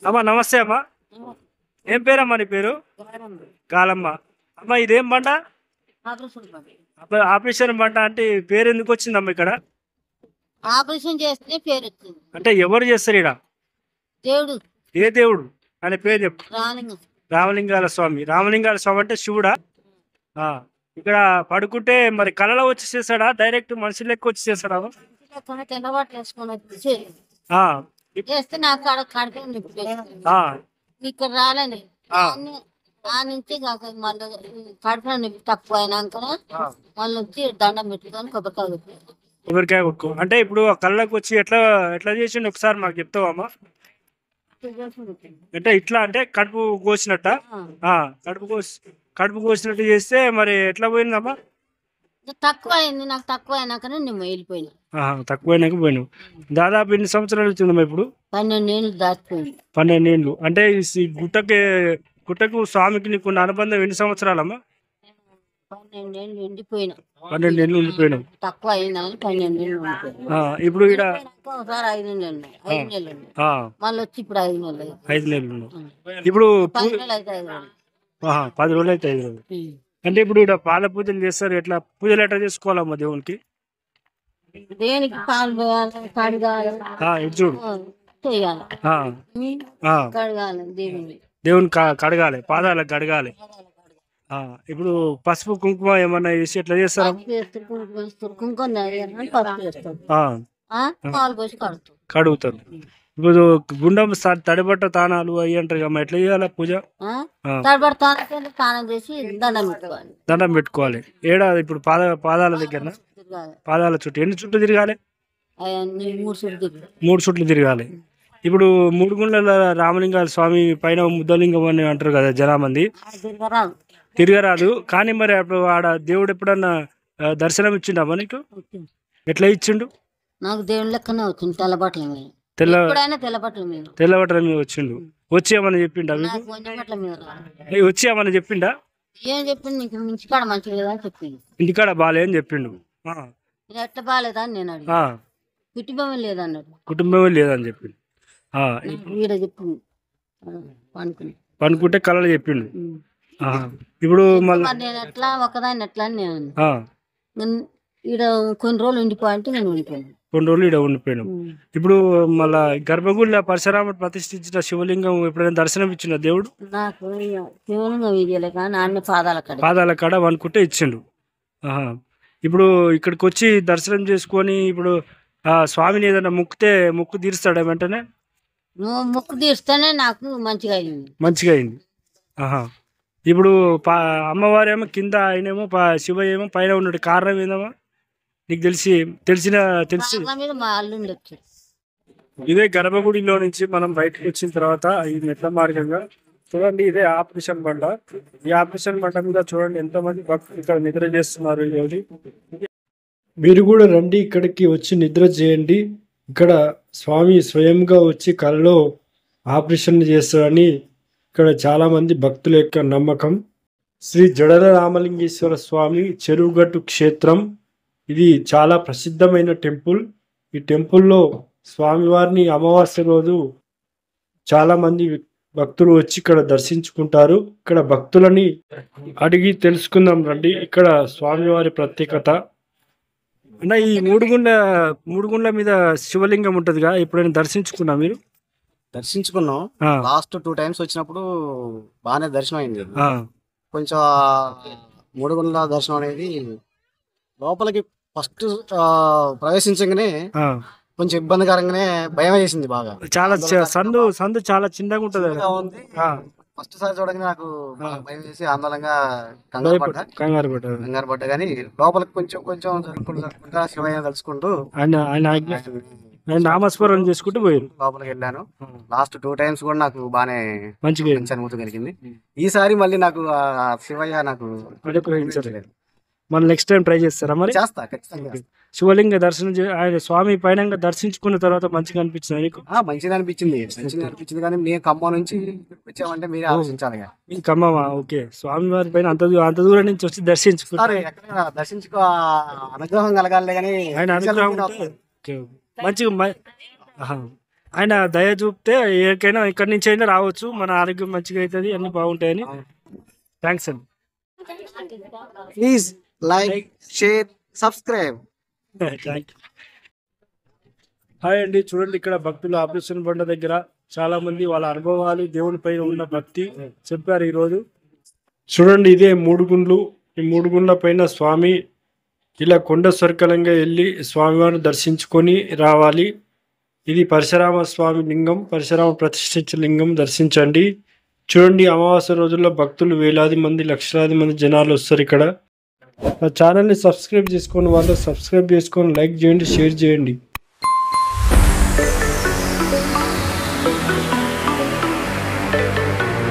అమ్మా నమస్తే అమ్మా. ఏం పేరమ్మా నీ పేరు? కాలమ్మ. అమ్మా ఇదేం పంట? ఆపరేషన్ పంట అంటే పేరు ఎందుకు వచ్చిందమ్మా ఇక్కడ? ఆపరేషన్ చేస్తే పేరు వచ్చింది. అంటే ఎవరు చేస్తారు ఇక్కడ? దేవుడు. ఏ దేవుడు అనే పేరు చెప్పు. రాలింగం. రామలింగాల స్వామి. రామలింగాల స్వామి అంటే శివుడా? ఆ, ఇక్కడ పడుకుంటే మరి కళలో వచ్చి చేస్తాడా, డైరెక్ట్ మనిషి లెక్క వచ్చి చేస్తాడా? తెల్లబాట్లు వేసుకొని వచ్చి ఆ, చేస్తే నాకు కడుపు నొప్పి. ఆ, ఇక్కడ రాలేని ఆ, ఆ నుంచి మళ్ళీ కడుపు నొప్పి తక్కువ అయినాక మళ్ళీ వచ్చి దండం పెట్టుకొని కొబ్బరికాయ పెట్టి కొబ్బరికాయ కొట్టుకో. అంటే ఇప్పుడు ఆ కళ్ళకి వచ్చి ఎట్లా ఎట్లా చేసిండు ఒకసారి మాకు చెప్తావమ్మా? అంటే ఇట్లా అంటే కడుపు కోసినట్ట? ఆ, కడుపు కోసినట్టు చేస్తే మరి ఎట్లా పోయిందమ్మా? తక్కువ అయింది. నాకు తక్కువ అయినాకనే నేను వెళ్ళిపోయినా. తక్కువైనాక పోయినావు. దాదాపు ఎన్ని సంవత్సరాలు అవుతుందమ్మా ఇప్పుడు? 12 ఏళ్ళు దాటిపోయింది. 12 ఏళ్ళు. అంటే ఈ గుట్టకు స్వామికి నీకున్న అనుబంధం ఎన్ని సంవత్సరాలమ్మా? 12 ఏళ్ళు ఉండిపోయినా. 12 ఏళ్ళు ఉండిపోయినావు. తక్కువ అయిందని 12 ఏళ్ళు ఉండిపోయినా. ఇప్పుడు ఇక్కడ ఒకసారి 5 నెలలు ఉన్నాయి. 5 నెలలు ఉన్నాయి. మళ్ళీ వచ్చి ఇప్పుడు 5 నెలలు. 5 నెలలు ఉన్నావు. ఇప్పుడు 10 నెలలు అయితే 5 నెలలు. 10 రోజులు అయితే 5 రోజులు. అంటే ఇప్పుడు ఇక్కడ పాద పూజలు చేస్తారు. ఎట్లా పూజలు ఎట్లా చేసుకోవాలమ్మా దేవునికి? దేనికి పాలు పోయాలి, కడగాలి, ఇటు చూడు. చేయాలి, కడగాలి. దేవుని కడగాలి, పాదాలకు కడగాలి. ఇప్పుడు పసుపు కుంకుమ ఏమన్నా వేసి ఎట్లా చేస్తారా? కుంకుమ పసుపు వేస్తారు, పాలు పోసి కడుగుతారు. కడుగుతారు. ఇప్పుడు గుండం తడిబట్ట తానాలు అవి అంటారు అమ్మ, ఎట్లా చేయాలి పూజ? తడిబట్ట స్నానం చేసి దండం పెట్టుకోవాలి. దండం పెట్టుకోవాలి. ఇప్పుడు పాదాల దగ్గర పాదాల చుట్టూ ఎన్ని చుట్టూ తిరగాలి? 3 చుట్లు తిరగాలి. ఇప్పుడు 3 గుండ్ల రామలింగాల స్వామి పైన ముద్దలింగం అని అంటారు కదా జనామంది. తిరగరాదు. కానీ మరి అప్పుడు ఆడ దేవుడు ఎప్పుడన్నా దర్శనం ఇచ్చిండమ్మా నీకు? ఎట్లా ఇచ్చిండు? నాకు దేవుని లెక్కనే వచ్చింది. తెల్లబట్టల మీద వచ్చిండు. వచ్చి ఏమన్నా చెప్పిండా? వచ్చి ఏమన్నా చెప్పిండా? ఏం చెప్పిండు? నీకు ఇంటికాడ మంచిగా లేదా అని చెప్పిండు. ఇంటికాడ బాలే అని చెప్పిండు. ఎట్లా బాగాలేదా అని నేను అడిగి, కుటుంబమే లేదన్నాడు. కుటుంబమే లేదని చెప్పిండు. వీడ చెప్పింది పనుకుంటే కళలు చెప్పిండు. ఇప్పుడు మళ్ళీ నేను ఎట్లా ఒకదాన్ని ఎట్లా అని నేను ఈడ కొన్ని రోజులు ఉండిపోయంటే నేను ఉండిపోయాను. కొన్ని రోజులు ఇక్కడ ఉండిపోయాను. ఇప్పుడు మళ్ళా గర్భగుడిలో పరశురాముడు ప్రతిష్ఠించిన శివలింగం ఎప్పుడైనా దర్శనం ఇచ్చిన దేవుడు? నాకు శివలింగం ఇయ్యలే కానీ అన్ని పాదాల కాడ అనుకుంటే ఇచ్చిండు. ఇప్పుడు ఇక్కడికి వచ్చి దర్శనం చేసుకొని ఇప్పుడు స్వామిని ఏదైనా ముక్కు తీరుస్తాడా వెంటనే? నువ్వు ముక్కు తీస్తేనే నాకు మంచిగా అయింది. ఇప్పుడు అమ్మవారు ఏమో కింద, ఆయనేమో శివ ఏమో పైన ఉన్నాడు. కారణం ఏందమ్మా నీకు తెలిసి? ఇదే గర్భగుడిలో నుంచి మనం బయటకు వచ్చిన తర్వాత ఈ మెట్ల మార్గంగా చూడండి, ఇదే ఆపరేషన్ బండ. ఈ ఆపరేషన్ బండ మీద చూడండి ఎంతమంది భక్తులు ఇక్కడ నిద్ర చేస్తున్నారు. మీరు కూడా రండి, ఇక్కడికి వచ్చి నిద్ర చేయండి. ఇక్కడ స్వామి స్వయంగా వచ్చి కలలో ఆపరేషన్ చేస్తారని ఇక్కడ చాలా మంది భక్తుల యొక్క నమ్మకం. శ్రీ జడల రామలింగేశ్వర స్వామి చెరువుగట్టు క్షేత్రం. ఇది చాలా ప్రసిద్ధమైన టెంపుల్. ఈ టెంపుల్లో స్వామివారిని అమావాస్య రోజు చాలా మంది భక్తులు వచ్చి ఇక్కడ దర్శించుకుంటారు. ఇక్కడ భక్తులని అడిగి తెలుసుకుందాం రండి ఇక్కడ స్వామివారి ప్రత్యేకత. అన్న, ఈ మూడు గుండ్ల మీద శివలింగం ఉంటదిగా, ఎప్పుడైనా దర్శించుకున్నా మీరు? దర్శించుకున్నాం. లాస్ట్ 2 times వచ్చినప్పుడు బాగానే దర్శనం అయింది. కొంచెం 3 గుండ్ల దర్శనం అనేది లోపలికి ఫస్ట్ ప్రవేశించగానే కొంచెం ఇబ్బందికరంగానే భయం వేసింది బాగా. చాలా సందు చాలా చిన్నగా ఉంటది. ఫస్ట్ సారి చూడగానే నాకు భయం వేసి ఆందోళనగా కంగారు పడ్డా. కానీ లోపలికి కొంచెం జరుపుకుంటా శివయ్య తలుచుకుంటూ నామస్మరణ చేసుకుంటూ పోయారు. లోపలికి వెళ్ళాను. లాస్ట్ 2 times కూడా నాకు బాగానే మంచి అనుభూతి కలిగింది. ఈసారి మళ్ళీ నాకు శివయ్య నాకు మన నెక్స్ట్ టైం ట్రై చేస్తారా? మరి చేస్తా ఖచ్చితంగా. శివలింగ దర్శనం ఆయన స్వామి పైన దర్శించుకున్న తర్వాత మంచిగా అనిపించింది నీకు? మంచిగా అనిపించింది. కానీ మేము ఖమ్మం నుంచి వచ్చామంటే మీరే ఆలోచించాలి. ఖమ్మమా? ఓకే. స్వామి వారి పైన అంత దూరం నుంచి వచ్చి దర్శించుకుంటారు. దర్శించుకో అనుగ్రహం కలగాలి కానీ ఆయన అనుగ్రహం మంచిగా ఆయన దయ చూపితే ఎవరికైనా ఎక్కడి నుంచి అయినా రావచ్చు, మన ఆరోగ్యం మంచిగా అవుతుంది, అన్ని బాగుంటాయని. థ్యాంక్స్ అండి. Please like, share, subscribe. Thank you. Hi అండి, చూడండి ఇక్కడ భక్తులు ఆపరేషన్ బండ దగ్గర చాలా మంది వాళ్ళ అనుభవాలు దేవునిపై ఉన్న భక్తి చెప్పారు ఈరోజు. చూడండి ఇదే మూడు గుండ్లు. ఈ మూడు గుండ్ల పైన స్వామి ఇలా కొండ స్వర్గలంగా వెళ్ళి స్వామివారిని దర్శించుకొని రావాలి. ఇది పరశురామ స్వామి లింగం, పరశురామ ప్రతిష్ఠించిన లింగం. దర్శించండి. చూడండి అమావాస్య రోజుల్లో భక్తులు వేలాది మంది, లక్షలాది మంది జనాలు వస్తారు ఇక్కడ. నా ఛానల్ని సబ్స్క్రైబ్ చేసుకొని వాళ్ళు సబ్స్క్రైబ్ చేసుకొని లైక్ చేయండి, షేర్ చేయండి.